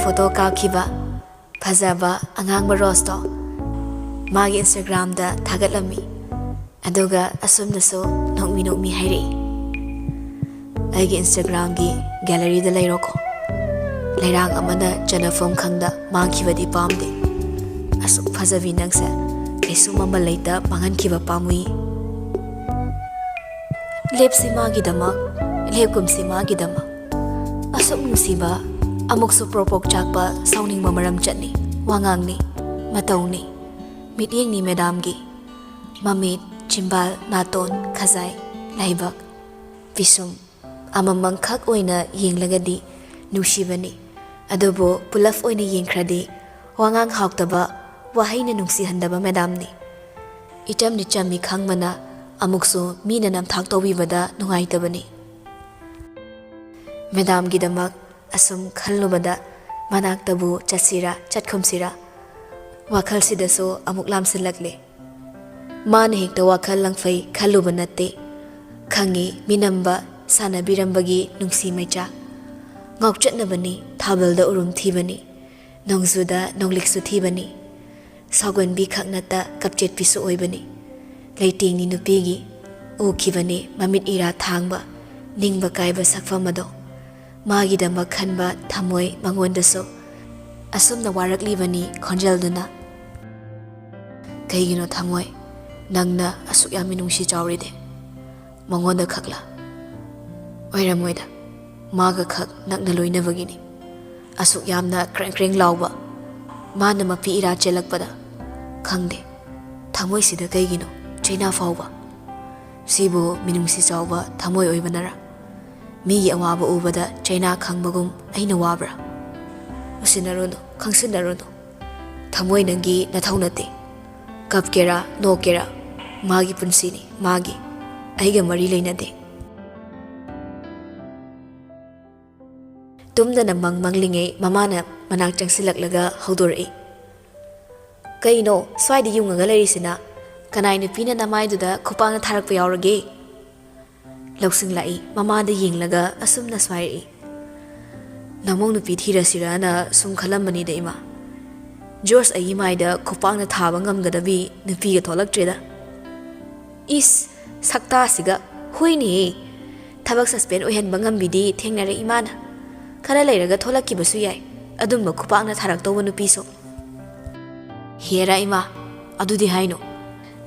photo kakiba phajaba angang rosto magi Instagram da thagatlami aduga asumnaso nokmi hairi aigi Instagram gi gallery da leiroko leirang amana janafom khangda mangkhibadi pamde asuk phajabi nangsa esu mama leita pangan khiba pamui lepsi magi dama lepkum si magi dama asuk nusiba amuksu propok chakpa sauning mamaram chatni wangang ni matau ni mityeng ni Madamgi mamit chimbal naton khazai laibak visum amamang khak oina yenglagadi nushibani adobo pulaf oina yengkhradi wangang haktaba wahaina nungsi handaba Madamni itam ni chami khangmana amuksu mina nam thak tawibada nungaitabani Madamgi damak asum khallubada manaktabu chatsira chatkhumsira wakhal sidaso amuk lamsilakle man hekta wakhal langfai khalluba natte khangi minamba sanabirambagi nungsi maicha ngauchatnabani thabalda urum thibani nongzuda nongliksu thibani sagonbi khaknata kapchet pisu oibani leitingni nupigi ukhibani mamit ira thangba ningba kaiba sakfamado magi dama khanba thamoi mangondaso asumna waraklibani khonjelduna kaigino thamoi nangna asuk yami nungsi chawride mangonda khakla oiramoida maga khak nakna loinabagini asuk yamna kreng lawba mana mapi ira chelakpada khangde thamoi sida kaigino chaina fawba sibu minungsi chawba thamoi oibanara migi awaba ubada chaina khangbagum aina wabra usinaruno khangsindaruno thamoi nangi nathaunate kapkera nokera magi punsini magi aiga mari leinade tumdana manglingai mamana manak changsilaklaga haudorai kaino swaidi yungaga leirisina kanai nupina namaiduda khupangna tharakpa yaurage lausing lai mamada yenglaga asumna swai namong nupi thirasirana sum khalambani da ima George ai maida khupangna thaba ngamgadabi nupi ga tholaktreda is sakta siga huini thabak suspend ohen bangambi thengnare imana khara leiraga tholakki basu yai adumba khupangna tharak toba nupi so hera ima adudi haino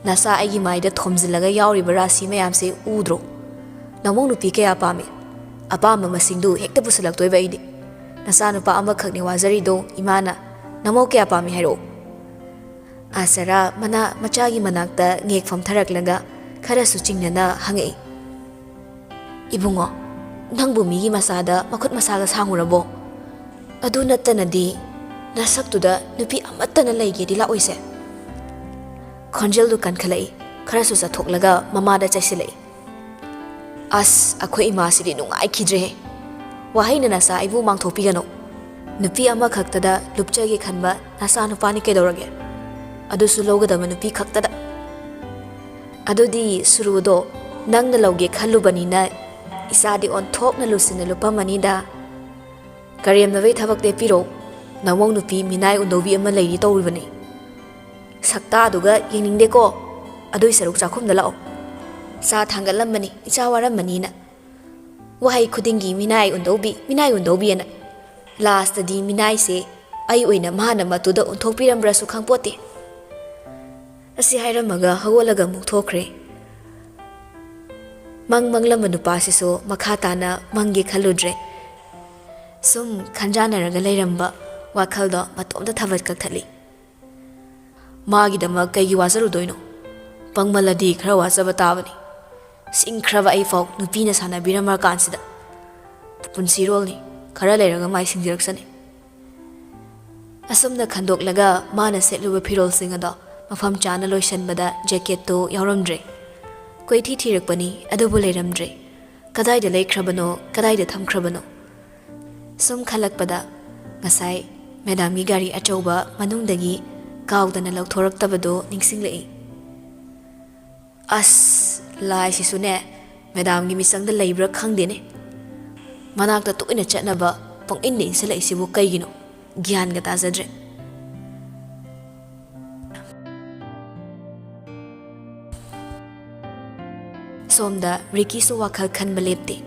nasa aigi maida thomjilaga yauri barasi mayam se udro namong nupi kaya pame apama masingdu hekta pusalak toiba ide nasa nupa ama khakni wazari do imana namo kaya pame hairo asara mana machagi manakta ngek pham tharaklaga khara su chingnana hangai ibungo nangbu migi masada makhut masaga sangurabo adu nattanadi nasaktuda nupi amattana leige dila oise khonjel du kan khalai khara su sathoklaga mamada chaisilai as akhoi ima sidi nungai khidre wahaina nasa ibu mangthopi gano nupi ama khaktada lupchage khanba nasa nupani kedorage adu su logadama nupi khaktada adudi surudo nangna loge khallubani na isadi on thokna lusina lupamani da kariyam nawe thabak te piro namong nupi minai undobi ama leiri tawribani sakta aduga yengingde ko adui saruk chakhum da lao sa thangalamani icha waramani na wahai khudingi minai undobi na last di minai se ai oina mahana matuda unthokpiram su khangpote asi hairamaga hawolaga mukthokre manglam nupa siso makhatana mangi khaludre sum khanjanaraga leiramba wakhalda matomda thabat kakthali magi dama kaigi wazaru doino pangmaladi khara wazaba tabani singkhraba ai fau nupina sana biramar kansida punsirol ni khara leiraga mai singjiraksani asumna khandoklaga mana setluba phirol singada mafam chana loisanbada jacket to yauramdre koithi thirakpani adubu leiramdre kadaida leikrabano kadaida thamkrabano sum khalakpada ngasai Madamgi gari achauba manungdagi kaudana lauthoraktabado ningsinglei as lai sisune Madamgi misangda leibra khangdene manakta toina chatnaba pong inde insalai sibu kaigino ꯒ꯭ꯌꯥꯟꯒ ꯇꯥꯖꯗ꯭ꯔꯦ꯫ ꯁꯣꯝꯗ ꯔꯤꯀꯤꯁꯨ ꯋꯥꯈꯜ ꯈꯟꯕ ꯂꯦꯞꯇꯦ꯫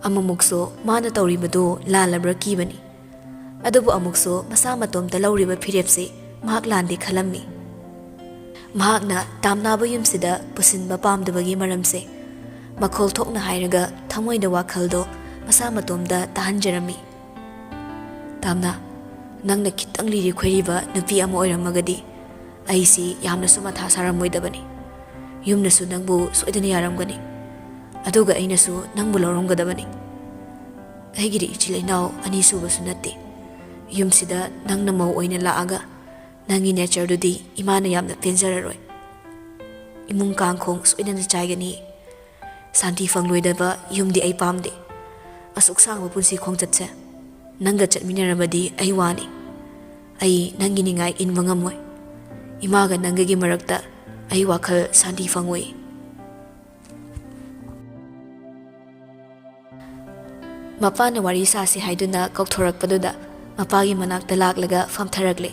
ꯑꯃꯨꯛꯁꯨ ꯃꯥꯅ ꯇꯧꯔꯤꯕꯗꯨ ꯂꯥꯜꯂꯕ꯭ꯔꯥ ꯀꯤꯕꯅꯤ꯫ ꯑꯗꯨꯕꯨ ꯑꯃꯨꯛꯁꯨ ꯃꯁꯥ ꯃꯇꯣꯝꯇ ꯂꯧꯔꯤꯕ ꯐꯤꯔꯦꯞꯁꯤ ꯃꯍꯥꯛ ꯂꯥꯟꯗꯦ ꯈꯜꯂꯝꯃꯤ꯫ ꯃꯍꯥꯛꯅ ꯇꯥꯝꯅꯥꯕ ꯌꯨꯝꯁꯤꯗ ꯄꯨꯁꯤꯟꯕ ꯄꯥꯝꯗꯕꯒꯤ ꯃꯔꯝꯁꯦ ꯃꯈꯣꯜ ꯊꯣꯛꯅ ꯍꯥꯏꯔꯒ ꯊꯃꯣꯏꯗ ꯋꯥꯈꯜꯗꯣ ꯃꯁꯥ ꯃꯇꯣꯝꯇ ꯇꯥꯍꯟꯖꯔꯝꯃꯤ꯫ ꯇꯥꯝꯅꯥ, ꯅꯪꯅ ꯈꯤꯇꯪ ꯂꯤꯔꯤ ꯈꯣꯏꯔꯤꯕ ꯅꯨꯄꯤ ꯑꯃ ꯑꯣꯏꯔꯝꯃꯒꯗꯤ ꯑꯩꯁꯤ ꯌꯥꯝꯅꯁꯨ ꯃꯊꯥ ꯁꯥꯔꯝꯃꯣꯏꯗꯕꯅꯤ꯫ ꯌꯨꯝꯅꯁꯨ ꯅꯪꯕꯨ ꯁꯣꯏꯗꯅ ꯌꯥꯔꯝꯒꯅꯤ꯫ ꯑꯗꯨꯒ ꯑꯩꯅꯁꯨ ꯅꯪꯕꯨ ꯂꯧꯔꯝꯒꯗꯕꯅꯤ꯫ ꯑꯩꯒꯤꯗꯤ ꯏꯆꯤꯜ ꯏꯅꯥꯎ ꯑꯅꯤ ꯁꯨꯕꯁꯨ ꯅꯠꯇꯦ꯫ ꯌꯨꯝꯁꯤꯗ ꯅꯪꯅ ꯃꯧ ꯑꯣꯏꯅ ꯂꯥꯛꯑꯒ ꯅꯪꯒꯤ ꯅꯦꯆꯔꯗꯨꯗꯤ ꯏꯃꯥꯅ ꯌꯥꯝꯅ ꯄꯦꯟꯖꯔꯔꯣꯏ꯫ ꯏꯃꯨꯡ ꯀꯥꯡꯈꯣꯡ ꯁꯣꯏꯗꯅ ꯆꯥꯏꯒꯅꯤ꯫ ꯁꯥꯟꯇꯤ ꯐꯪꯂꯣꯏꯗꯕ ꯌꯨꯝꯗꯤ ꯑꯩ ꯄꯥꯝꯗꯦ꯫ ꯑꯁꯨꯛ ꯁꯥꯡꯕ ꯄꯨꯟꯁꯤ ꯈꯣꯡꯆꯠꯁꯦ ꯅꯪꯒ ꯆꯠꯃꯤꯟꯅꯔꯕꯗꯤ ꯑꯩ ꯋꯥꯅꯤ꯫ ꯑꯩ ꯅꯪꯒꯤ ꯅꯤꯡꯉꯥꯏ ꯏꯟꯕ ꯉꯝꯃꯣꯏ꯫ ꯏꯃꯥꯒ ꯅꯪꯒꯒꯤ ꯃꯔꯛꯇ ꯑꯩ ꯋꯥꯈꯜ ꯁꯥꯟꯇꯤ ꯐꯪꯉꯣꯏ꯫ ꯃꯄꯥꯅ ꯋꯥꯔꯤ ꯁꯥꯁꯤ ꯍꯥꯏꯗꯨꯅ ꯀꯧꯊꯣꯔꯛꯄꯗꯨꯗ ꯃꯄꯥꯒꯤ ꯃꯅꯥꯛꯇ ꯂꯥꯛꯂꯒ ꯐꯝꯊꯔꯛꯂꯦ꯫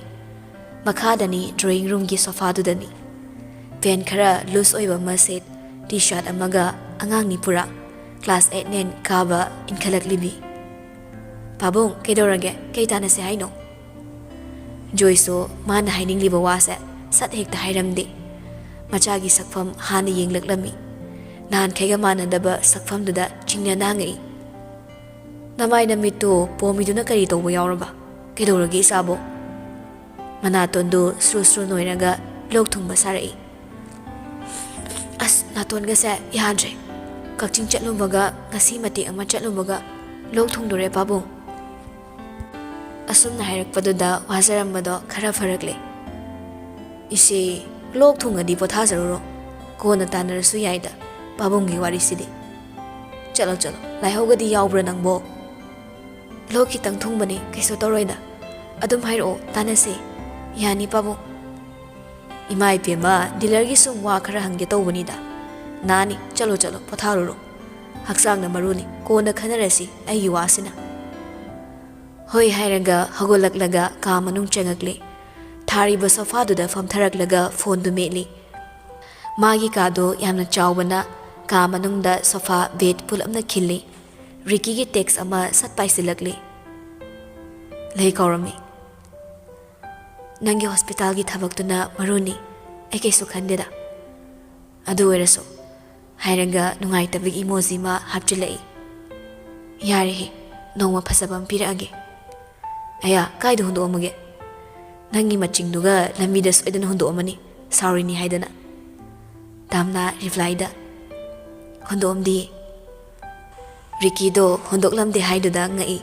ꯃꯈꯥꯗꯅꯤ ꯗ꯭ꯔꯣꯌꯤꯡ ꯔꯨꯝꯒꯤ ꯁꯣꯐꯥꯗꯨꯗꯅꯤ꯫ ꯄꯦꯟ ꯈꯔ ꯂꯨꯖ ꯑꯣꯏꯕ ꯑꯃ ꯁꯦꯠ, ꯇꯤ ꯁꯥꯔꯠ ꯑꯃꯒ ꯑꯉꯥꯡꯅꯤ ꯄꯨꯔꯥ, ꯀ꯭ꯂꯥꯁ 8 9 ꯀꯥꯕ ꯏꯟꯈꯠꯂꯛꯂꯤꯕꯤ꯫ ꯄꯥꯕꯨꯡ, ꯀꯩꯗꯧꯔꯒꯦ? ꯀꯩ ꯇꯥꯟꯅꯁꯦ ꯍꯥꯏꯅꯣ? ꯖꯣꯏꯁꯨ ꯃꯥꯅ ꯍꯥꯏꯅꯤꯡꯂꯤꯕ ꯋꯥꯁꯦ ꯁꯠ ꯍꯦꯛꯇ ꯍꯥꯏꯔꯝꯗꯦ꯫ ꯃꯆꯥꯒꯤ ꯁꯛꯐꯝ ꯍꯥꯟꯅ ꯌꯦꯡꯂꯛꯂꯝꯃꯤ꯫ ꯅꯍꯥꯟꯈꯩꯒ ꯃꯥꯟꯅꯗꯕ ꯁꯛꯐꯝꯗꯨꯗ ꯆꯤꯡꯅ ꯉꯥꯡꯉꯛꯏ꯫ ꯅꯃꯥꯏ ꯅꯃꯤꯠꯇꯨ ꯄꯣꯝꯃꯤꯗꯨꯅ ꯀꯔꯤ ꯇꯧꯕ ꯌꯥꯎꯔꯕ? ꯀꯩꯗꯧꯔꯒꯦ ꯏꯆꯥꯕꯣ? ꯃꯅꯥꯇꯣꯟꯗꯨ ꯁ꯭ꯔꯨ ꯁ꯭ꯔꯨ ꯅꯣꯏꯔꯒ ꯂꯣꯛ ꯊꯨꯡꯕ ꯁꯥꯔꯛꯏ꯫ ꯑꯁ, ꯅꯥꯇꯣꯟꯒꯁꯦ ꯌꯥꯗ꯭ꯔꯦ꯫ ꯀꯛꯆꯤꯡ ꯆꯠꯂꯨꯕꯒ ꯉꯁꯤ ꯃꯇꯦꯛ ꯑꯃ ꯆꯠꯂꯨꯕꯒ ꯂꯣꯛ ꯊꯨꯡꯗꯣꯔꯦ ꯄꯥꯕꯨꯡ꯫ ꯑꯁꯨꯝꯅ ꯍꯥꯏꯔꯛꯄꯗꯨꯗ ꯋꯥꯖꯔꯝꯕꯗꯣ ꯈꯔ ꯐꯔꯛꯂꯦ꯫ ꯏꯆꯦ, ꯂꯣꯛ ꯊꯨꯡꯉꯗꯤ ꯄꯣꯊꯥꯖꯔꯨꯔꯣ꯫ ꯀꯣꯟꯅ ꯇꯥꯟꯅꯔꯁꯨ ꯌꯥꯏꯗ ꯄꯥꯕꯨꯡꯒꯤ ꯋꯥꯔꯤꯁꯤꯗꯤ꯫ ꯆꯠꯂꯣ ꯆꯠꯂꯣ, ꯂꯥꯏꯍꯧꯒꯗꯤ ꯌꯥꯎꯕ꯭ꯔꯥ ꯅꯪꯕꯣ? ꯂꯣꯛ ꯈꯤꯇꯪ ꯊꯨꯡꯕꯅꯤ, ꯀꯩꯁꯨ ꯇꯧꯔꯣꯏꯗ꯫ ꯑꯗꯨꯝ ꯍꯥꯏꯔꯛꯑꯣ, ꯇꯥꯟꯅꯁꯦ꯫ ꯌꯥꯅꯤ ꯄꯥꯕꯨꯡ꯫ ꯏꯃꯥ ꯏꯄꯦꯝꯃ, ꯗꯤꯂꯔꯒꯤ ꯁꯨꯝ ꯋꯥ ꯈꯔ ꯍꯪꯒꯦ ꯇꯧꯕꯅꯤꯗ꯫ ꯅꯥꯅꯤ, ꯆꯠꯂꯣ ꯆꯠꯂꯣ, ꯄꯣꯊꯥꯔꯨꯔꯣ꯫ ꯍꯛꯆꯥꯡꯅ ꯃꯔꯨꯅꯤ, ꯀꯣꯟꯅ ꯈꯟꯅꯔꯁꯤ ꯑꯩꯒꯤ ꯋꯥꯁꯤꯅ꯫ ꯍꯣꯏ ꯍꯥꯏꯔꯒ ꯍꯧꯒꯠꯂꯛꯂꯒ ꯀꯥ ꯃꯅꯨꯡ ꯆꯪꯉꯛꯂꯦ꯫ ꯊꯥꯔꯤꯕ ꯁꯣꯐꯥꯗꯨꯗ ꯐꯝꯊꯔꯛꯂꯒ ꯐꯣꯟꯗꯨ ꯃꯦꯠꯂꯤ꯫ ꯃꯥꯒꯤ ꯀꯥꯗꯣ ꯌꯥꯝꯅ ꯆꯥꯎꯕꯅ ꯀꯥ ꯃꯅꯨꯡꯗ ꯁꯣꯐꯥ ꯕꯦꯗ ꯄꯨꯂꯞꯅ ꯈꯤꯜꯂꯤ꯫ ꯔꯤꯀꯤꯒꯤ ꯇꯦꯛꯁ ꯑꯃ ꯁꯠ ꯄꯥꯏꯁꯤꯜꯂꯛꯂꯤ꯫ ꯂꯩ ꯀꯧꯔꯝꯃꯤ꯫ ꯅꯪꯒꯤ ꯍꯣꯁꯄꯤꯇꯥꯜꯒꯤ ꯊꯕꯛꯇꯨꯅ ꯃꯔꯨꯅꯤ, ꯑꯩ ꯀꯩꯁꯨ ꯈꯟꯗꯦꯗ꯫ ꯑꯗꯨ ꯑꯣꯏꯔꯁꯨ ꯍꯥꯏꯔꯒ ꯅꯨꯡꯉꯥꯏꯇꯕꯒꯤ ꯏꯃꯣꯖꯤ ꯑꯃ ꯍꯥꯞꯆꯤꯜꯂꯛꯏ꯫ ꯌꯥꯔꯦꯍꯦ, ꯅꯣꯡꯃ ꯐꯖꯕ ꯑꯃ ꯄꯤꯔꯛꯑꯒꯦ꯫ ꯑꯌꯥ, ꯀꯥꯏꯗ ꯍꯨꯟꯗꯣꯛꯑꯝꯃꯒꯦ? ꯅꯪꯒꯤ ꯃꯆꯤꯡꯗꯨꯒ ꯂꯝꯕꯤꯗ ꯁꯣꯏꯗꯅ ꯍꯨꯟꯗꯣꯛꯑꯝꯃꯅꯤ, ꯁꯥꯎꯔꯤꯅꯤ ꯍꯥꯏꯗꯅ꯫ ꯇꯥꯝꯅꯥ ꯔꯤꯄ꯭ꯂꯥꯏꯗ, ꯍꯨꯟꯗꯣꯛꯑꯝꯗꯤꯌꯦ꯫ ꯔꯤꯀꯤꯗꯣ ꯍꯨꯟꯗꯣꯛꯂꯝꯗꯦ ꯍꯥꯏꯗꯨꯗ ꯉꯛꯏ꯫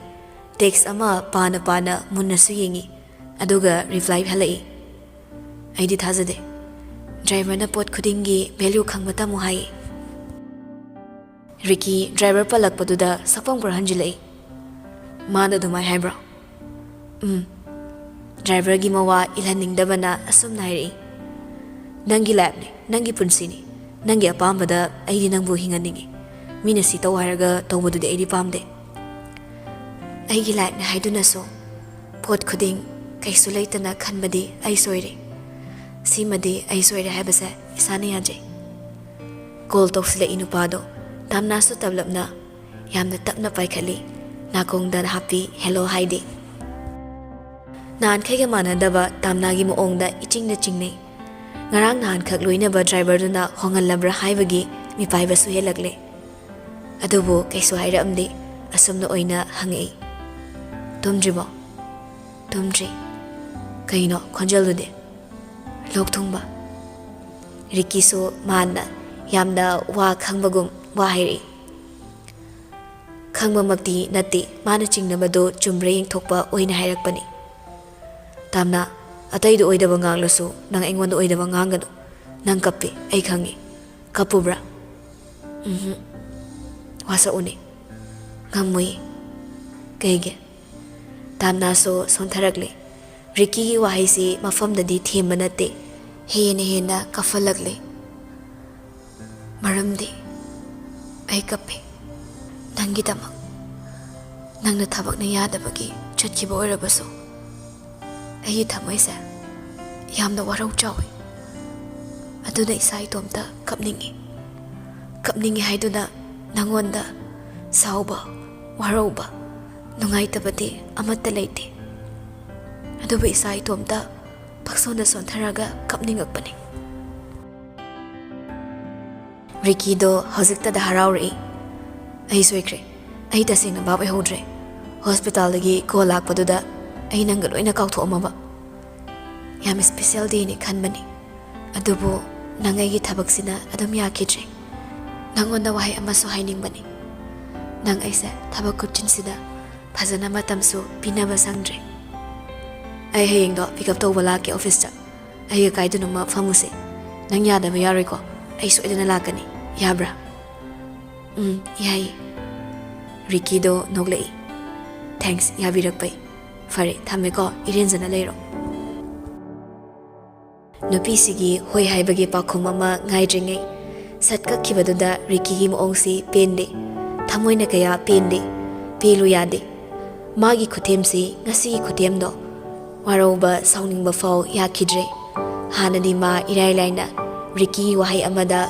ꯇꯦꯛꯁ ꯑꯃ ꯄꯥꯅ ꯄꯥꯅ ꯃꯨꯟꯅꯁꯨ ꯌꯦꯡꯉꯤ, ꯑꯗꯨꯒ ꯔꯤꯄ꯭ꯂꯥꯏ ꯍꯜꯂꯛꯏ꯫ ꯑꯩꯗꯤ ꯊꯥꯖꯗꯦ꯫ ꯗ꯭ꯔꯥꯏꯚꯔꯅ ꯄꯣꯠ ꯈꯨꯗꯤꯡꯒꯤ ꯚꯦꯂ꯭ꯌꯨ ꯈꯪꯕ ꯇꯝꯃꯨ ꯍꯥꯏꯌꯦ꯫ ꯔꯤꯀꯤ ꯗ꯭ꯔꯥꯏꯚꯔ ꯄꯜꯂꯛꯄꯗꯨꯗ ꯁꯛꯐꯝ ꯈꯔ ꯍꯟꯖꯤꯜꯂꯛꯏ꯫ ꯃꯥꯅ ꯑꯗꯨꯃꯥꯏꯅ ꯍꯥꯏꯕ꯭ꯔꯣ? ꯗ꯭ꯔꯥꯏꯚꯔꯒꯤ ꯃꯋꯥ ꯏꯜꯍꯟꯅꯤꯡꯗꯕꯅ ꯑꯁꯨꯝꯅ ꯍꯥꯏꯔꯛꯏ꯫ ꯅꯪꯒꯤ ꯂꯥꯏꯐꯅꯤ, ꯅꯪꯒꯤ ꯄꯨꯟꯁꯤꯅꯤ꯫ ꯅꯪꯒꯤ ꯑꯄꯥꯝꯕꯗ ꯑꯩꯗꯤ ꯅꯪꯕꯨ ꯍꯤꯡꯍꯟꯅꯤꯡꯉꯤ꯫ ꯃꯤꯅ ꯁꯤ ꯇꯧ ꯍꯥꯏꯔꯒ ꯇꯧꯕꯗꯨꯗꯤ ꯑꯩꯗꯤ ꯄꯥꯝꯗꯦ꯫ ꯑꯩꯒꯤ ꯂꯥꯏꯐꯅꯤ ꯍꯥꯏꯗꯨꯅꯁꯨ ꯄꯣꯠ ꯈꯨꯗꯤꯡ ꯀꯩꯁꯨ ꯂꯩꯇꯅ ꯈꯟꯕꯗꯤ ꯑꯩ ꯁꯣꯏꯔꯦ꯫ ꯁꯤꯃꯗꯤ ꯑꯩ ꯁꯣꯏꯔꯦ ꯍꯥꯏꯕꯁꯦ ꯏꯁꯥꯅ ꯌꯥꯖꯩ꯫ ꯀꯣꯜ ꯇꯧꯁꯤꯜꯂꯛꯏ ꯅꯨꯄꯥꯗꯣ ꯇꯥꯝꯅꯥꯁꯨ ꯇꯞꯂꯞꯅ ꯌꯥꯝꯅ ꯇꯞꯅ ꯄꯥꯏꯈꯠꯂꯤ꯫ ꯅꯥꯀꯣꯡꯗ ꯍꯥꯞꯄꯤ ꯍꯦꯂꯣ ꯍꯥꯏꯗꯤ꯫ ꯅꯍꯥꯟꯈꯩꯒ ꯃꯥꯟꯅꯗꯕ ꯇꯥꯝꯅꯥꯒꯤ ꯃꯑꯣꯡꯗ ꯏꯆꯤꯡꯅ ꯆꯤꯡꯅꯩ꯫ ꯉꯔꯥꯡ ꯅꯍꯥꯟꯈꯛ ꯂꯣꯏꯅꯕ ꯗ꯭ꯔꯥꯏꯚꯔꯗꯨꯅ ꯍꯣꯡꯍꯜꯂꯕ꯭ꯔꯥ ꯍꯥꯏꯕꯒꯤ ꯃꯤꯄꯥꯏꯕꯁꯨ ꯍꯦꯜꯂꯛꯂꯦ꯫ ꯑꯗꯨꯕꯨ ꯀꯩꯁꯨ ꯍꯥꯏꯔꯛꯑꯝꯗꯦ, ꯑꯁꯨꯝꯅ ꯑꯣꯏꯅ ꯍꯪꯉꯛꯏ꯫ ꯇꯨꯝꯗ꯭ꯔꯤꯕꯣ? ꯇꯨꯝꯗ꯭ꯔꯤ꯫ ꯀꯩꯅꯣ ꯈꯣꯟꯖꯦꯜꯗꯨꯗꯤ? ꯂꯣꯛ ꯊꯨꯡꯕ꯫ ꯔꯤꯀꯤꯁꯨ ꯃꯥꯅ ꯌꯥꯝꯅ ꯋꯥ ꯈꯪꯕꯒꯨꯝ ꯋꯥ ꯍꯥꯏꯔꯛꯏ꯫ ꯈꯪꯕꯃꯛꯇꯤ ꯅꯠꯇꯦ, ꯃꯥꯅ ꯆꯤꯡꯅꯕꯗꯣ ꯆꯨꯝꯕ꯭ꯔꯥ ꯌꯦꯡꯊꯣꯛꯄ ꯑꯣꯏꯅ ꯍꯥꯏꯔꯛꯄꯅꯤ꯫ ꯇꯥꯝꯅꯥ, ꯑꯇꯩꯗ ꯑꯣꯏꯗꯕ ꯉꯥꯡꯂꯁꯨ ꯅꯪ ꯑꯩꯉꯣꯟꯗ ꯑꯣꯏꯗꯕ ꯉꯥꯡꯒꯅꯨ꯫ ꯅꯪ ꯀꯞꯄꯤ, ꯑꯩ ꯈꯪꯉꯤ꯫ ꯀꯞꯄꯨꯕ꯭ꯔꯥ? ꯋꯥꯁꯛꯎꯅꯦ꯫ ꯉꯝꯃꯣꯏꯌꯦ꯫ ꯀꯩꯒꯤ? ꯇꯥꯝꯅꯥꯁꯨ ꯁꯣꯟꯊꯔꯛꯂꯦ꯫ ꯔꯤꯀꯤꯒꯤ ꯋꯥꯍꯩꯁꯤ ꯃꯐꯝꯗꯗꯤ ꯊꯦꯝꯕ ꯅꯠꯇꯦ, ꯍꯦꯟꯅ ꯍꯦꯟꯅ ꯀꯞꯍꯜꯂꯛꯂꯦ꯫ ꯃꯔꯝꯗꯤ ꯑꯩ ꯀꯞꯄꯤ ꯅꯪꯒꯤꯗꯃꯛ꯫ ꯅꯪꯅ ꯊꯕꯛꯅ ꯌꯥꯗꯕꯒꯤ ꯆꯠꯈꯤꯕ ꯑꯣꯏꯔꯕꯁꯨ ꯑꯩꯒꯤ ꯊꯃꯣꯏꯁꯦ ꯌꯥꯝꯅ ꯋꯥꯔꯧ ꯆꯥꯎꯏ ꯑꯗꯨꯅ ꯏꯁꯥ ꯏꯇꯣꯝꯇ ꯀꯞꯅꯤꯡꯉꯤ ꯍꯥꯏꯗꯨꯅ ꯅꯪꯉꯣꯟꯗ ꯁꯥꯎꯕ ꯋꯥꯔꯧꯕ ꯅꯨꯡꯉꯥꯏꯇꯕꯗꯤ ꯑꯃꯠꯇ ꯂꯩꯇꯦ ꯑꯗꯨꯕꯨ ꯏꯁꯥ ꯏꯇꯣꯝꯇ ꯄꯛꯁꯣꯟꯗ ꯁꯣꯟꯊꯔꯒ ꯀꯞꯅꯤꯡꯉꯛꯄꯅꯤ ꯔꯤꯀꯤꯗꯣ ꯍꯧꯖꯤꯛꯇꯗ ꯍꯔꯥꯎꯔꯛꯏ ꯑꯩ ꯁꯣꯏꯈ꯭ꯔꯦ ꯑꯩ ꯇꯁꯦꯡꯅ ꯚꯥꯞ ꯑꯣꯏꯍꯧꯗ꯭ꯔꯦ ꯍꯣꯁꯄꯤꯇꯥꯜꯗꯒꯤ ꯀꯣꯜ ꯂꯥꯛꯄꯗꯨꯗ ꯑꯩ ꯅꯪꯒ ꯂꯣꯏꯅ ꯀꯥꯎꯊꯣꯛꯑꯝꯃꯕ ꯌꯥꯝ ꯁ꯭ꯄꯦꯁꯤꯌꯦꯜ ꯗꯦꯅꯤ ꯈꯟꯕꯅꯤ ꯑꯗꯨꯕꯨ ꯅꯪ ꯑꯩꯒꯤ ꯊꯕꯛꯁꯤꯅ ꯑꯗꯨꯝ ꯌꯥꯈꯤꯗ꯭ꯔꯦ ꯅꯪꯉꯣꯟꯗ ꯋꯥꯍꯩ ꯑꯃꯁꯨ ꯍꯥꯏꯅꯤꯡꯕꯅꯤ ꯅꯪ ꯑꯩꯁꯦ ꯊꯕꯛ ꯈꯨꯠꯆꯤꯟꯁꯤꯗ ꯐꯖꯅ ꯃꯇꯝꯁꯨ ꯄꯤꯅꯕ ꯁꯪꯗ꯭ꯔꯦ ꯑꯩ ꯍꯌꯦꯡꯗꯣ ꯄꯤꯛꯑꯞ ꯇꯧꯕ ꯂꯥꯛꯀꯦ ꯑꯣꯐꯤꯁꯇ ꯑꯩꯒ ꯀꯥꯏꯗꯅꯣꯃ ꯐꯝꯃꯨꯁꯦ ꯅꯪ ꯌꯥꯗꯕ ꯌꯥꯔꯣꯏꯀꯣ ꯑꯩ ꯁꯣꯏꯗꯅ ꯂꯥꯛꯀꯅꯤ ꯌꯥꯕ꯭ꯔꯥ ꯌꯥꯏꯌꯦ ꯔꯤꯀꯤꯗꯣ ꯅꯣꯛꯂꯛꯏ ꯊꯦꯡꯛꯁ ꯌꯥꯕꯤꯔꯛꯄꯩ ꯐꯔꯦ ꯊꯝꯃꯦꯀꯣ ꯏꯔꯦꯟꯖꯅ ꯂꯩꯔꯣ ꯅꯨꯄꯤꯁꯤꯒꯤ ꯍꯣꯏ ꯍꯥꯏꯕꯒꯤ ꯄꯥꯎꯈꯨꯝ ꯑꯃ ꯉꯥꯏꯗ꯭ꯔꯤꯉꯩ ꯁꯠ ꯀꯛꯈꯤꯕꯗꯨꯗ ꯔꯤꯀꯤꯒꯤ ꯃꯑꯣꯡꯁꯤ ꯄꯦꯟꯗꯦ ꯊꯃꯣꯏꯅ ꯀꯌꯥ ꯄꯦꯟꯗꯦ ꯄꯦꯜꯂꯨ ꯌꯥꯗꯦ ꯃꯥꯒꯤ ꯈꯨꯊꯦꯝꯁꯤ ꯉꯁꯤꯒꯤ ꯈꯨꯊꯦꯝꯗꯣ ꯋꯥꯔꯧꯕ ꯁꯥꯎꯅꯤꯡꯕ ꯐꯥꯎ ꯌꯥꯈꯤꯗ꯭ꯔꯦ ꯍꯥꯟꯅꯗꯤ ꯃꯥ ꯏꯔꯥꯏ ꯂꯥꯏꯅ ꯔꯤꯀꯤꯒꯤ ꯋꯥꯍꯩ ꯑꯃꯗ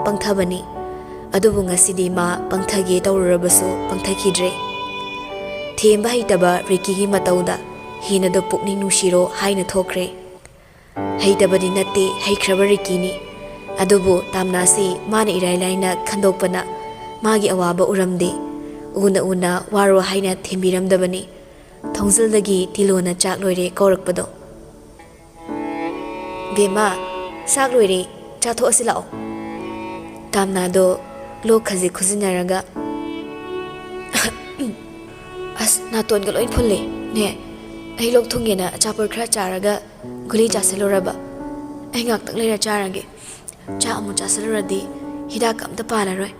ꯄꯪꯊꯕꯅꯤ ꯑꯗꯨꯕꯨ ꯉꯁꯤꯗꯤ ꯃꯥ ꯄꯪꯊꯒꯦ ꯇꯧꯔꯨꯔꯕꯁꯨ ꯄꯪꯊꯈꯤꯗ꯭ꯔꯦ ꯊꯦꯝꯕ ꯍꯩꯇꯕ ꯔꯤꯀꯤꯒꯤ ꯃꯇꯧꯗ ꯍꯦꯟꯅꯗ ꯄꯨꯛꯅꯤꯡ ꯅꯨꯡꯁꯤꯔꯣ ꯍꯥꯏꯅ ꯊꯣꯛꯈ꯭ꯔꯦ ꯍꯩꯇꯕꯗꯤ ꯅꯠꯇꯦ ꯍꯩꯈ꯭ꯔꯕ ꯔꯤꯀꯤꯅꯤ ꯑꯗꯨꯕꯨ ꯇꯥꯝꯅꯥꯁꯤ ꯃꯥꯅ ꯏꯔꯥꯏ ꯂꯥꯏꯅ ꯈꯟꯗꯣꯛꯄꯅ ꯃꯥꯒꯤ ꯑꯋꯥꯕ ꯎꯔꯝꯗꯦ ꯎꯅ ꯎꯅ ꯋꯥꯔꯣ ꯍꯥꯏꯅ ꯊꯦꯝꯕꯤꯔꯝꯗꯕꯅꯤ ꯊꯣꯡꯖꯤꯜꯗꯒꯤ ꯇꯤꯂꯣꯅ ꯆꯥꯛ ꯂꯣꯏꯔꯦ ꯀꯧꯔꯛꯄꯗꯣ ꯕꯦꯝꯃ ꯆꯥꯛ ꯂꯣꯏꯔꯦ ꯆꯥꯊꯣꯛꯑꯁꯤ ꯂꯥꯛꯑꯣ ꯇꯥꯝꯅꯥꯗꯣ ꯂꯣꯛ ꯈꯖꯤꯛ ꯈꯨꯖꯤꯟꯅꯔꯒ ꯑꯁ ꯅꯥꯇꯣꯟꯒ ꯂꯣꯏ ꯐꯨꯜꯂꯦ ꯅꯦ ꯑꯩ ꯂꯣꯛ ꯊꯨꯡꯒꯦꯅ ꯑꯆꯥꯄꯣꯠ ꯈꯔ ꯆꯥꯔꯒ ꯒꯨꯂꯤ ꯆꯥꯁꯤꯜꯂꯨꯔꯕ ꯑꯩ ꯉꯥꯛꯇꯪ ꯂꯩꯔ ꯆꯥꯔꯒꯦ ꯆꯥꯛ ꯑꯃꯨꯛ ꯆꯥꯁꯤꯜꯂꯨꯔꯗꯤ ꯍꯤꯗꯥꯛꯀ ꯑꯝꯇ ꯄꯥꯜꯂꯔꯣꯏ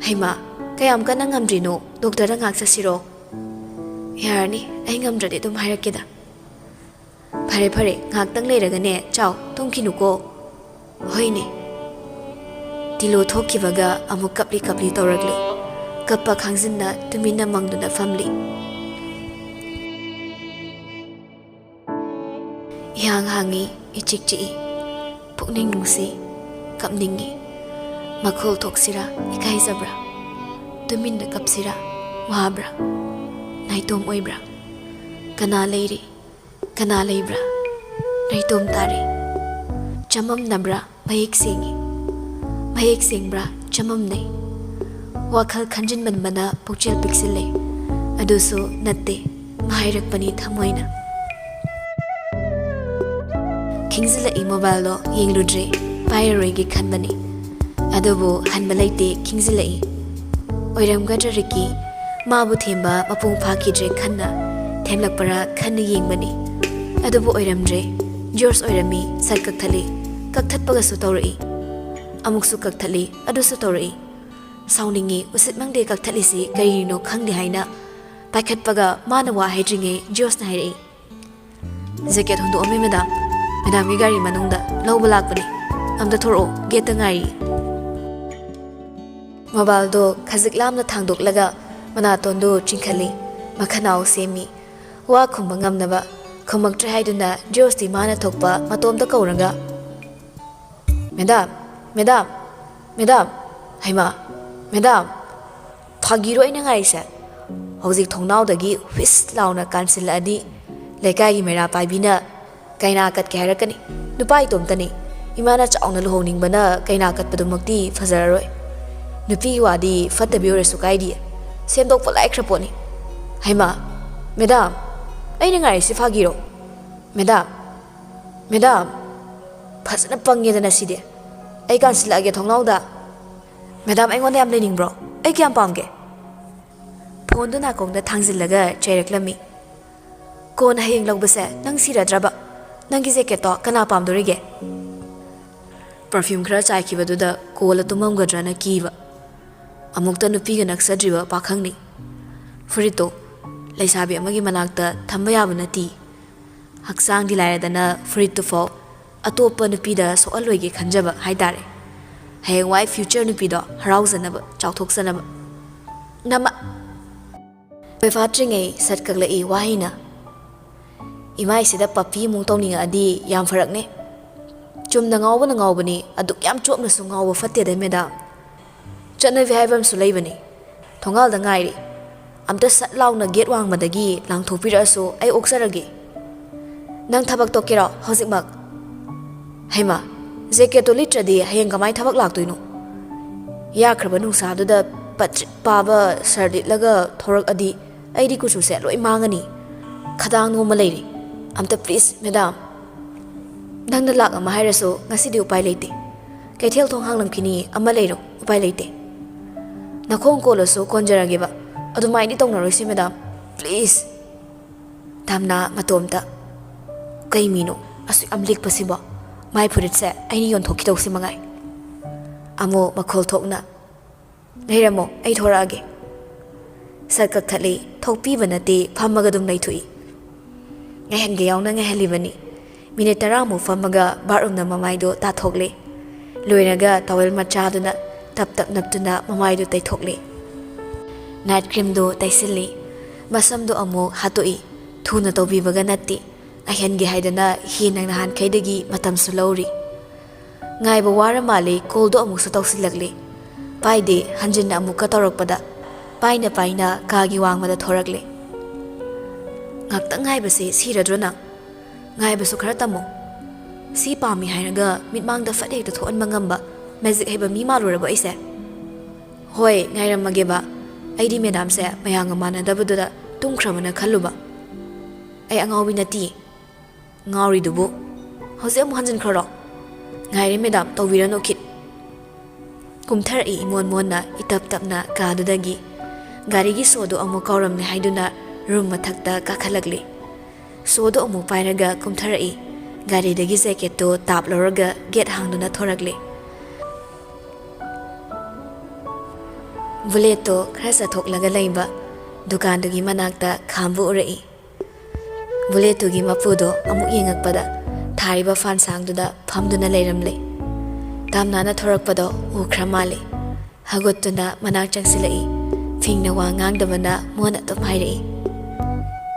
ꯍꯩꯃꯥ ꯀꯌꯥꯝ ꯀꯟꯅ ꯉꯝꯗ꯭ꯔꯤꯅꯣ ꯗꯣꯛꯇꯔꯗ ꯉꯥꯛ ꯆꯠꯁꯤꯔꯣ ꯌꯥꯔꯅꯤ ꯑꯩ ꯉꯝꯗ꯭ꯔꯗꯤ ꯑꯗꯨꯝ ꯍꯥꯏꯔꯛꯀꯦꯗ ꯐꯔꯦ ꯉꯥꯛꯇꯪ ꯂꯩꯔꯒꯅꯦ ꯆꯥꯎ ꯇꯨꯝꯈꯤꯅꯨꯀꯣ ꯍꯣꯏꯅꯦ ꯇꯤꯂꯣ ꯊꯣꯛꯈꯤꯕꯒ ꯑꯃꯨꯛ ꯀꯞꯂꯤ ꯇꯧꯔꯛꯂꯤ ꯀꯞꯄ ꯈꯥꯡꯖꯤꯟꯅ ꯇꯨꯃꯤꯟꯅ ꯃꯪꯗꯨꯅ ꯐꯝꯂꯤ ꯏꯍꯥꯡ ꯍꯥꯡꯉꯤ ꯏꯆꯤꯛ ꯆꯤꯛꯏ ꯄꯨꯛꯅꯤꯡ ꯅꯨꯡꯁꯤ ꯀꯞꯅꯤꯡꯉꯤ ꯃꯈꯣꯜ ꯊꯣꯛꯁꯤꯔꯥ ꯏꯀꯥꯏꯖꯕ꯭ꯔꯥ ꯇꯨꯃꯤꯟꯅ ꯀꯞꯁꯤꯔꯥ ꯋꯥꯕ꯭ꯔꯥ ꯅꯥꯏꯇꯣꯝ ꯑꯣꯏꯕ꯭ꯔꯥ ꯀꯅꯥ ꯂꯩꯔꯤ ꯀꯅꯥ ꯂꯩꯕ꯭ꯔꯥ ꯅꯥꯏꯇꯣꯝ ꯇꯥꯔꯤ ꯆꯃꯝꯅꯕ꯭ꯔꯥ ꯃꯌꯦꯛ ꯁꯦꯡꯉꯤ ꯃꯌꯦꯛ ꯁꯦꯡꯕ꯭ꯔꯥ ꯆꯃꯝꯅꯩ ꯋꯥꯈꯜ ꯈꯟꯖꯤꯟꯃꯟꯕꯅ ꯄꯨꯛꯆꯦꯜ ꯄꯤꯛꯁꯤꯜꯂꯦ ꯑꯗꯨꯁꯨ ꯅꯠꯇꯦ ꯃꯍꯥꯏꯔꯛꯄꯅꯤ ꯊꯃꯣꯏꯅ ꯈꯤꯡꯖꯤꯜꯂꯛꯏ ꯃꯣꯕꯥꯏꯜꯗꯣ ꯌꯦꯡꯂꯨꯗ꯭ꯔꯦ ꯄꯥꯏꯔꯔꯣꯏꯒꯦ ꯈꯟꯕꯅꯤ ꯑꯗꯨꯕꯨ ꯍꯟꯕ ꯂꯩꯇꯦ ꯈꯤꯡꯖꯤꯜꯂꯛꯏ ꯑꯣꯏꯔꯝꯒꯗ꯭ꯔꯥ ꯔꯤꯀꯤ ꯃꯥꯕꯨ ꯊꯦꯝꯕ ꯃꯄꯨꯡ ꯐꯥꯈꯤꯗ꯭ꯔꯦ ꯈꯟꯅ ꯊꯦꯝꯂꯛꯄꯔꯥ ꯈꯟꯅ ꯌꯦꯡꯕꯅꯤ ꯑꯗꯨꯕꯨ ꯑꯣꯏꯔꯝꯗ꯭ꯔꯦ ꯖꯣꯔꯖ ꯑꯣꯏꯔꯝꯃꯤ ꯁꯠ ꯀꯛꯊꯠꯂꯤ ꯀꯛꯊꯠꯄꯒꯁꯨ ꯇꯧꯔꯛꯏ ꯑꯃꯨꯛꯁꯨ ꯀꯛꯊꯠꯂꯤ ꯑꯗꯨꯁꯨ ꯇꯧꯔꯛꯏ ꯁꯥꯎꯅꯤꯡꯉꯤ ꯎꯁꯤꯠꯃꯪꯗꯦ ꯀꯛꯊꯠꯂꯤꯁꯤ ꯀꯔꯤꯅꯣ ꯈꯪꯗꯦ ꯍꯥꯏꯅ ꯄꯥꯏꯈꯠꯄꯒ ꯃꯥꯅ ꯋꯥ ꯍꯥꯏꯗ꯭ꯔꯤꯉꯩ ꯖꯣꯔꯖꯅ ꯍꯥꯏꯔꯛꯏ ꯖꯦꯀꯦꯠ ꯍꯣꯡꯗꯣꯛꯑꯝꯃꯤ ꯃꯦꯗꯥꯝꯒꯤ ꯒꯥꯔꯤ ꯃꯅꯨꯡꯗ ꯂꯧꯕ ꯂꯥꯛꯄꯅꯤ ꯑꯝꯇ ꯊꯣꯔꯛꯑꯣ ꯒꯦꯠꯇ ꯉꯥꯏꯔꯤ ꯃꯣꯕꯥꯏꯜꯗꯣ ꯈꯖꯤꯛ ꯂꯥꯝꯅ ꯊꯥꯡꯗꯣꯛꯂꯒ ꯃꯅꯥꯇꯣꯟꯗꯨ ꯆꯤꯡꯈꯠꯂꯤ ꯃꯈꯅꯥꯎ ꯁꯦꯝꯃꯤ ꯋꯥ ꯈꯨꯝꯕ ꯉꯝꯅꯕ ꯈꯨꯝꯃꯛꯇ꯭ꯔꯦ ꯍꯥꯏꯗꯨꯅ ꯖꯣꯔꯖꯇꯤ ꯃꯥꯅ ꯊꯣꯛꯄ ꯃꯇꯣꯝꯇ ꯀꯧꯔꯒ ꯃꯦꯗꯥꯝ ꯍꯩꯃꯥ ꯃꯦꯗꯥꯝ ꯐꯥꯒꯤꯔꯣ ꯑꯩꯅ ꯉꯥꯏꯔꯤꯁꯦ ꯍꯧꯖꯤꯛ ꯊꯣꯡꯅꯥꯎꯗꯒꯤ ꯍꯨꯏꯁ ꯂꯥꯎꯅ ꯀꯥꯟꯁꯤꯜꯂꯛꯑꯗꯤ ꯂꯩꯀꯥꯏꯒꯤ ꯃꯩꯔꯥ ꯄꯥꯏꯕꯤꯅ ꯀꯩꯅꯥ ꯀꯠꯀꯦ ꯍꯥꯏꯔꯛꯀꯅꯤ ꯅꯨꯄꯥ ꯏꯇꯣꯝꯇꯅꯤ ꯏꯃꯥꯅ ꯆꯥꯎꯅ ꯂꯨꯍꯣꯡꯅꯤꯡꯕꯅ ꯀꯩꯅꯥ ꯀꯠꯄꯗꯨꯃꯛꯇꯤ ꯐꯖꯔꯔꯣꯏ ꯅꯨꯄꯤꯒꯤ ꯋꯥꯗꯤ ꯐꯠꯇꯕꯤ ꯑꯣꯏꯔꯁꯨ ꯀꯥꯏꯗꯦ ꯁꯦꯝꯗꯣꯛꯄ ꯂꯥꯏꯈ꯭ꯔ ꯄꯣꯠꯅꯤ ꯍꯩꯃꯥ ꯃꯦꯗꯥꯝ ꯑꯩꯅ ꯉꯥꯏꯔꯤꯁꯤ ꯐꯥꯒꯤꯔꯣ ꯃꯦꯗꯥꯝ ꯐꯖꯅ ꯄꯪꯉꯦꯗꯅ ꯁꯤꯗꯤ ꯑꯩ ꯀꯥꯟꯁꯤꯜꯂꯛꯑꯒꯦ ꯊꯣꯡꯅꯥꯎꯗ ꯃꯦꯗꯥꯝ ꯑꯩꯉꯣꯟꯗ ꯌꯥꯝ ꯂꯩꯅꯤꯡꯕ꯭ꯔꯣ ꯑꯩ ꯀꯌꯥꯝ ꯄꯥꯝꯒꯦ ꯐꯣꯟꯗꯨ ꯅꯥꯀꯣꯡꯗ ꯊꯥꯡꯖꯤꯜꯂꯒ ꯆꯩꯔꯛꯂꯝꯃꯤ ꯀꯣꯟꯅ ꯍꯌꯦꯡ ꯂꯧꯕꯁꯦ ꯅꯪ ꯁꯤꯔꯗ꯭ꯔꯕ ꯅꯪꯒꯤ ꯖꯦꯀꯦꯠꯇꯣ ꯀꯅꯥ ꯄꯥꯝꯗꯣꯔꯤꯒꯦ ꯄꯔꯐ꯭ꯌꯨꯝ ꯈꯔ ꯆꯥꯏꯈꯤꯕꯗꯨꯗ ꯀꯣꯜꯂ ꯇꯨꯝꯃꯝꯒꯗ꯭ꯔꯅ ꯀꯤꯕ ꯑꯃꯨꯛꯇ ꯅꯨꯄꯤꯒ ꯅꯛꯆꯗ꯭ꯔꯤꯕ ꯄꯥꯈꯪꯅꯤ ꯐꯨꯔꯤꯠꯇꯣ ꯂꯩꯁꯥꯕꯤ ꯑꯃꯒꯤ ꯃꯅꯥꯛꯇ ꯊꯝꯕ ꯌꯥꯕ ꯅꯠꯇꯦ ꯍꯛꯆꯥꯡꯗꯤ ꯂꯥꯏꯔꯗꯅ ꯐꯨꯔꯤꯠꯇꯨꯐꯥꯎ ꯑꯇꯣꯞꯄ ꯅꯨꯄꯤꯗ ꯁꯣꯛꯍꯜꯂꯣꯏꯒꯦ ꯈꯟꯖꯕ ꯍꯥꯏꯇꯥꯔꯦ ꯍꯌꯦꯡꯋꯥꯏ ꯐ꯭ꯌꯨꯆꯔ ꯅꯨꯄꯤꯗꯣ ꯍꯔꯥꯎꯖꯅꯕ ꯆꯥꯎꯊꯣꯛꯆꯅꯕ ꯅꯃ ꯐꯥꯠꯇ꯭ꯔꯤꯉꯩ ꯁꯠ ꯀꯛꯂꯛꯏ ꯋꯥꯍꯩꯅ Imaisida papi mung tawninga adi yam farakne. Chumna ngawbana ngawbani aduk yam chopnasu ngawba fatteda madam. Chanavi haibam su leibani. Thongal da ngairi. Amta sat launa gate wangmadagi langthopirasu ai oksaragi. Nang thabak tokira hojikmak. Haima, jacket litradi hayeng kamai thabak laktoino. Yakraba nungsaduda paba sardit laga thorak adi aidi kusu se loi mangani. Khadang no malairi. Amta please madam. Nang na lak ama hairasu ngasidi upai leite. Kaithel thong hanglam kini ama leiro upai leite. Nakhong kolasu konjaragiba. Adumai ni tongnaroisi madam. Please. Damna matomta. Kay mino asu amlik pasiba. Mai purit se aini yon thoki tawsi mangai. Amo makhol thokna. Nairamo ai thorage. Sarkak thali thokpi banati phamagadum naithui. Ngahen ge yauna ngahelibani. Minute 10 mu phamaga barum na mamaido ta thokle. Loiraga towel machaduna tap tap naptuna mamaido tai thokle. Night cream do taisilli. Masam do amo hatoi. Thuna tawbibaga natti. Ahen ge haidana hi nang nahan khaidagi matam su lawri. Ngai ba wara mali kol do amuk su tawsilakle. Paide hanjin amuk ka tawrakpada. Paina kagi wangmada thorakle. Ngakta ngai base siradro nang. Ngai basu khara tamo. Si pami hairaga mitmangda fadek da thoan mangamba. Magic heba mi maruraba ise. Hoi ngai ramage ba. Aidi madam se mayang amana dabuda tungkramana khaluba. Ay angawi nati. Ngauri dubu. Hose amu hanjin kharo. Ngai madam tawirano kit. Kumthar I imon na itap tapna kadudagi. Gari gi sodo amu kauramne haiduna room mathakta kakhalagli. Sodo amu pairaga kumthar I. Gari dagi jacket to tap loroga get hangduna thoragli. Buleto krasa thoklaga laiba. Dukan dagi manakta khambu urai. Buleto gi mapudo amu yengakpada. Thariba fan sangduda phamduna leiramle. Tamnana thorakpado ukramali. Hagotuna manak changsilai. Fingna wa ngangdabana mona tom hairei.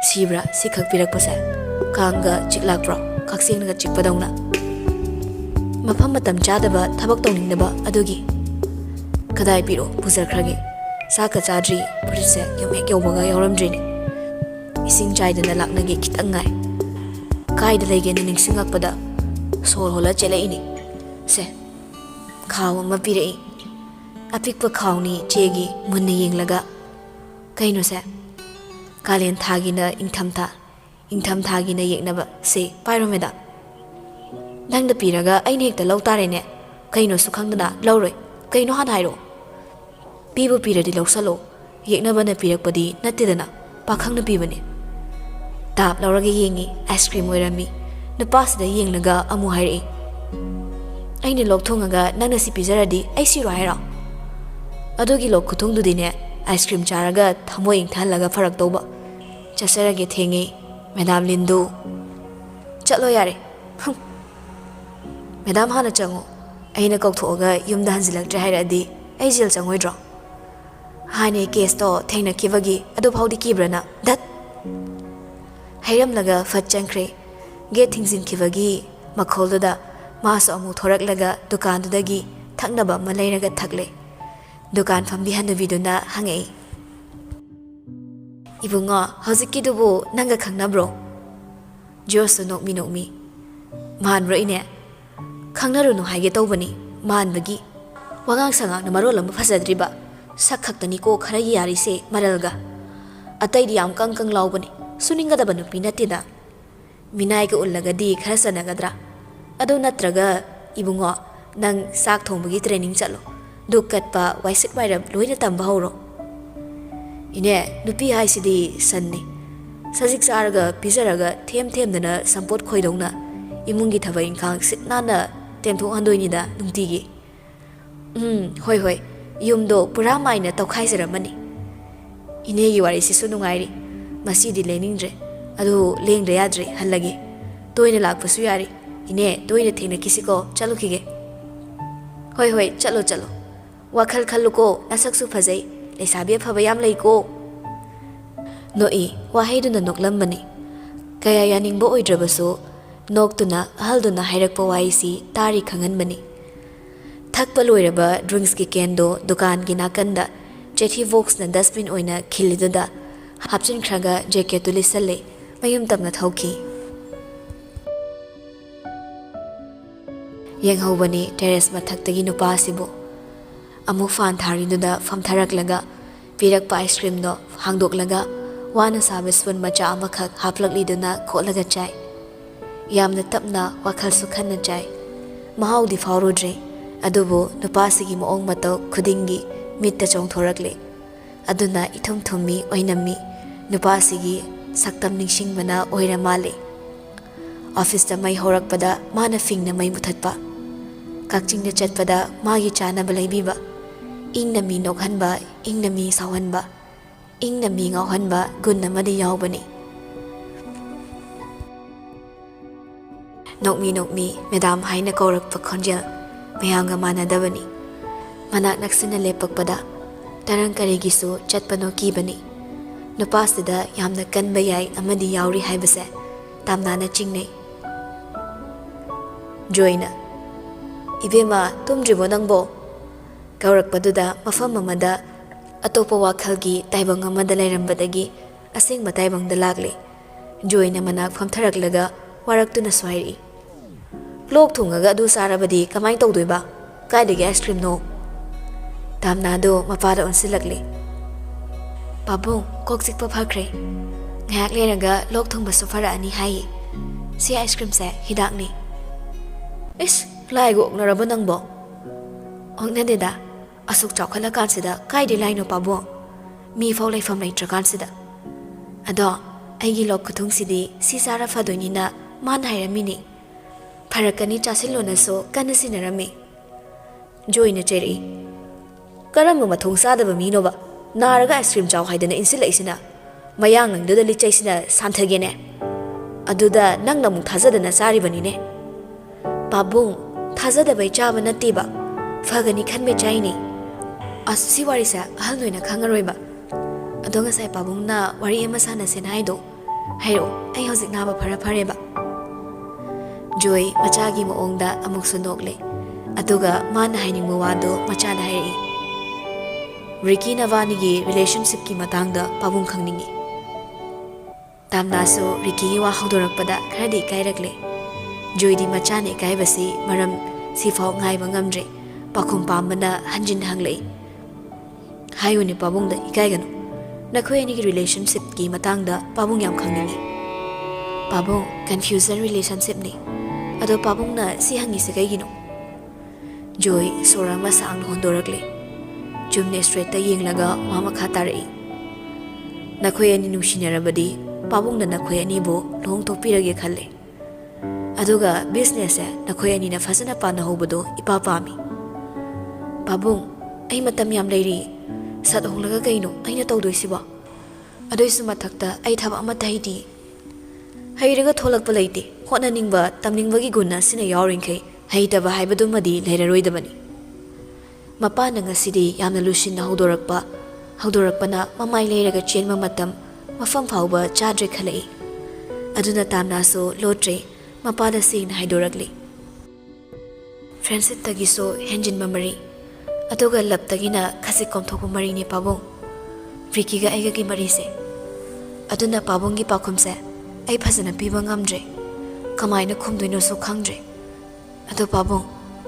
Sibra sikhak pirakpasa. Kanga chiklakpro. Kaksingnaga chikpadawna. Mafam matam chadaba thabak tawningnaba adugi. Kadai piro puzarkrage. Saka chadri purise yumhek yawbaga yawramdrini. Ising chaidana laknagi kitangai. Kaida leige ningsingakpada. Sol hola chelaini. Se. Khaw ama pirei. Apikpa khawni chegi munna yenglaga. Kaino se. Kalen thagina ingtham thagina yeknaba se pairomeda. Nangda piraga aine hekta lawtarene. Kaino sukhangdana lawroi. Kaino han hairo. Pibu piradi lawsalo. Yeknabana pirakpadi nattidana. Pakhangna pibane. Tap lawraga yengi ice cream oirami. Napasida yenglaga amu hairei. Aine lok thongaga nangna si pizaradi ai siro haira. Adogi lok kuthungdudine ice cream charaga thamo ingthanlaga farak tawba. Chasarage thenge Madam Lindu. Chalo yare. Madam hana chango. Aina kauthoga yumda hanjilaktre hairadi ai jil changoidro. Hane case to thengna kibagi adu phawdi kibrana dat. Hairamlaga fat changkre. Get thingsin kibagi makholda Maso amu thoraklaga dukandudagi thaknaba malairaga thakle. Dukan fambi hanubiduna hangei. Ibunga hojikkidubu nanga khangnabro. Josu nokmi. Manbro ine. Khangnarunu haige tawbani manbagi. Wangang sangak na marol am phajadriba. Sakhaktani ko khara yari se maralga. Ataidi yam kangkang lawbani. Suningadaba nupi natida. Minai ka ullagadi khara sanagadra. Ado natraga ibungo nang sak thongbagi training chalo dukatpa waisit wairab loina tamba horo ine nupi haisidi sanni sajik sarga pizaraga them sampot khoidongna imungi thabai ingkhang sitnana temtho handoinida nungtigi hoi yumdo pura maina tawkhaisaramani ine gi wari sisu nungairi masidi leningdre adu lengre yadre hallage toina lakpasu yari Ine toina thengna kisiko chalo kige. Hoi chalo. Wakhal khalluko nasaksu phajai leisabi phaba yam leiko. Noi wahaiduna noklambani. Kaya yaningbо oidrabasu noktuna ahalduna hairakpa waisi tari khanganbani. Thakpa loiraba drinks ki kendo dukan gi nakanda chethi vox na dustbin oina khiliduda hapchin khraga jacket tulisale mayum tamna thauki. Yenghawbani terrace mathaktagi nupa asibu. Amuk fan thariduda famtharaklaga pirakpa ice cream do hangdoklaga wana sabe spoon macha amakhak haplakli-duna khotlaga chai. Yamna tapna wakhalsu khanna chai. Mahaudi faurodre adubu nupasigi moong matau khudingi mitta chongthorakle. Aduna ithum thummi oinammi nupasigi saktam ningsingbana oira male. Office da mai horakpada mana fingna mai muthatpa. Kakching da chatpada magi chanaba laibiba. Ingna mi nokhanba, ingna mi sawanba, ingna mi ngawhanba gunna madi yawbani. Nokmi Madam haina kaurakpa khonjel mayamga manadabani. Manak naksina lepakpada tarang karigisu chatpano kibani. Nupasida yamna kanba yai amadi yawri haibase tamnana chingnei. Joyna Ibema tumdribo nangbo kaurakpaduda mafam amada atopa wakhalgi taibang amada lairambadagi asengba taibangda lagle. Joyna manak famtharaklaga waraktuna swairi. Lok thungaga adu sarabadi kamai tawdoiba kaidagi ice cream no. Tamnado mapada onsilakle. Pabung koksikpa phakre. Ngahak leraga lok thungba sufara ani hai. Si ice cream se hidakni. Is laigo oknaraba nangbo. Oknadeda asuk chawkhala kansida kaidi laino pabung. Mi fau laifam laitrakansida. Ado aigi lok kuthungsidi si sara fadoinina man hairamini. Pharakani chasilona so kanasinarami. Joyna cheri. Karamba mathung sadaba minoba. Naraga ice cream chaw haidana insila isina. Mayang nangduda lichaisina santhagene. Aduda nang namuk thazadana saribanine. Pabung thazadaba chaba natiba. Fagani khanbe chaini. Asusi warisa ahalnoina khangaroiba. Adonga sai pabung na wari ema sana senaido. Hairo ai hozik naba phareba. Joy machagi moongda amuk sunokle. Aduga mana hainingmo wado machana hairi. Ricky Navanigi relationship ki matangda pabung khangningi. Tamnaso Ricky wa haudorakpada kharadi kairakle. Joy di machane kaibasi maram sifau ngaiba ngamdre pakhum pambana hanjin hanglei. Hayuni pabungda ikaiganu. Nakhoi ani ki relationship ki matangda pabung yam khangningi. Pabung confusion relationship ni. Ado pabung na si hangi se kaigino. Joy sorang masang hondorakle. Jumne straight ta yenglaga mama khatari. Nakhoi ani nungsinarabadi pabung na nakhoi ani bo long tokpirage khalle. Aduga business e nakhoi ani na fasana pana hobado ipapami. Pabung ai matam yam leiri sat honglaga kaino aina tawdoisiba. Adoisu mathakta ai thaba amata haidi. Hairaga tholakpa leite hotnaningba tamningbagi gunna sina yawringkhai haitaba haibadumadi leiraroidabani. Mapana ngasidi yamna lusinna haudorakpana mamai leiraga chenma matam mafam phauba chadre khalai. Aduna tamnaso lotre mapada singna haidorakli. Friendship tagiso henjin mamari. Aduga laptagina khasi komthokpa mari ni pabung. Ricky ga aiga ki mari se. Aduna pabungi pakhumse ai phasana piba ngamdre. Kamaina khumdoino so khangdre. Ado pabung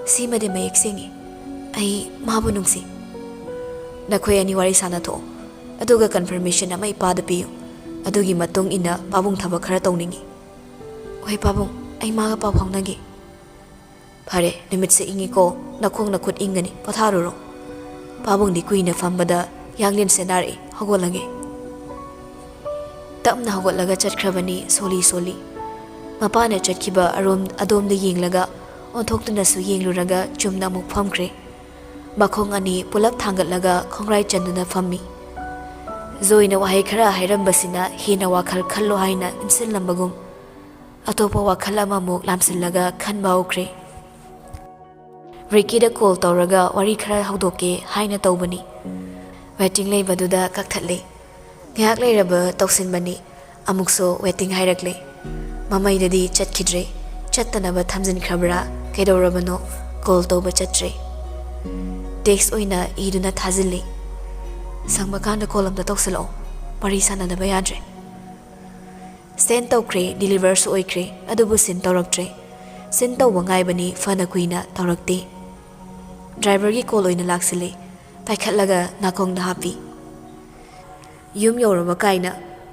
simade mayek singi. Ai mabu nungsi. Nakhoi ani wari sana tho. Aduga confirmation ama ipada piyo. Adugi matung ina pabung thaba khara tawningi. Oi pabung ai maga paw phawnagi. Phare limit se ingi ko nakhong nakhut ingani patharuro. Pabung di kuina fambada yanglin senari hogolage. Tamna hogolaga chatkrabani soli. Mapana chatkiba Arun adomda yenglaga onthokduna su yengluraga chumna muk phamkre. Bakhong ani pulap thangatlaga khongrai chanduna fammi. Zoina wahai khara hairambasina hina wakhal khallo haina insilnambagum. Atopa wakhal amamuk lamsillaga khanba ukre. Ricky da call tawraga wari khara haudoke haina tawbani. Waiting leibaduda kakthatle. Ngak leiraba tawsinbani amukso waiting hairakle. ꯃꯃꯩꯗꯗꯤ ꯆꯠꯈꯤꯗ꯭ꯔꯦ ꯆꯠꯇꯅꯕ ꯊꯝꯖꯤꯟꯈ꯭ꯔꯕ꯭ꯔꯥ ꯀꯩꯗꯧꯔꯕꯅꯣ call ꯇꯧꯕ ꯆꯠꯇ꯭ꯔꯦ tax ꯑꯣꯏꯅ ꯏꯗꯨꯅ ꯊꯥꯖꯤꯜꯂꯤ ꯁꯪꯕ ꯀꯥꯟꯗ call ꯑꯝꯇ ꯇꯧꯁꯤꯜꯂꯛꯑꯣ ꯋꯥꯔꯤ ꯁꯥꯟꯅꯗꯕ ꯌꯥꯗ꯭ꯔꯦ ꯁꯦꯟ ꯇꯧꯈ꯭ꯔꯦ ꯗꯤꯂꯤꯚꯔꯁꯨ ꯑꯣꯏꯈ꯭ꯔꯦ ꯑꯗꯨꯕꯨ ꯁꯤꯟ ꯇꯧꯔꯛꯇ꯭ꯔꯦ ꯁꯤꯟ ꯇꯧꯕ ꯉꯥꯏꯕꯅꯤ ꯐꯅ ꯀꯨꯏꯅ ꯇꯧꯔꯛꯇꯦ ꯗ꯭ꯔꯥꯏꯚꯔꯒꯤ ꯀꯣꯜ ꯑꯣꯏꯅ ꯂꯥꯛꯁꯤꯜꯂꯤ ꯄꯥꯏꯈꯠꯂꯒ ꯅꯥꯀꯣꯡꯗ ꯍꯥꯞꯄꯤ ꯌꯨꯝ ꯌꯧꯔꯕ ꯀꯥꯏꯅ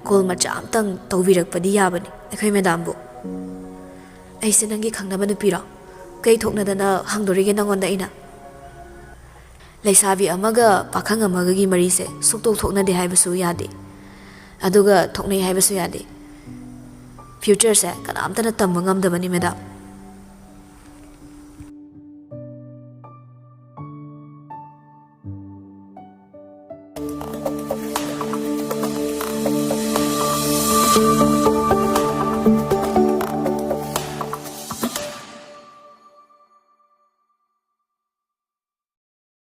ꯀꯣꯜ ꯃꯆꯥ ꯑꯝꯇꯪ ꯇꯧꯕꯤꯔꯛꯄꯗꯤ ꯌꯥꯕꯅꯤ ꯑꯩꯈꯣꯏ ꯃꯦꯗꯥꯝꯕꯨ ꯑꯩꯁꯦ ꯅꯪꯒꯤ ꯈꯪꯅꯕ ꯅꯨꯄꯤꯔꯣ ꯀꯩ ꯊꯣꯛꯅꯗꯅ ꯍꯪꯗꯣꯔꯤꯒꯦ ꯅꯪꯉꯣꯟꯗ ꯑꯩꯅ ꯂꯩꯁꯥꯕꯤ ꯑꯃꯒ ꯄꯥꯈꯪ ꯑꯃꯒꯒꯤ ꯃꯔꯤꯁꯦ ꯁꯨꯛꯇꯣꯛ ꯊꯣꯛꯅꯗꯦ ꯍꯥꯏꯕꯁꯨ ꯌꯥꯗꯦ ꯑꯗꯨꯒ ꯊꯣꯛꯅꯩ ꯍꯥꯏꯕꯁꯨ ꯌꯥꯗꯦ ꯐ꯭ꯌꯨꯆꯔꯁꯦ ꯀꯅꯥꯝꯇꯅ ꯇꯝꯕ ꯉꯝꯗꯕꯅꯤ ꯃꯦꯗꯥꯝ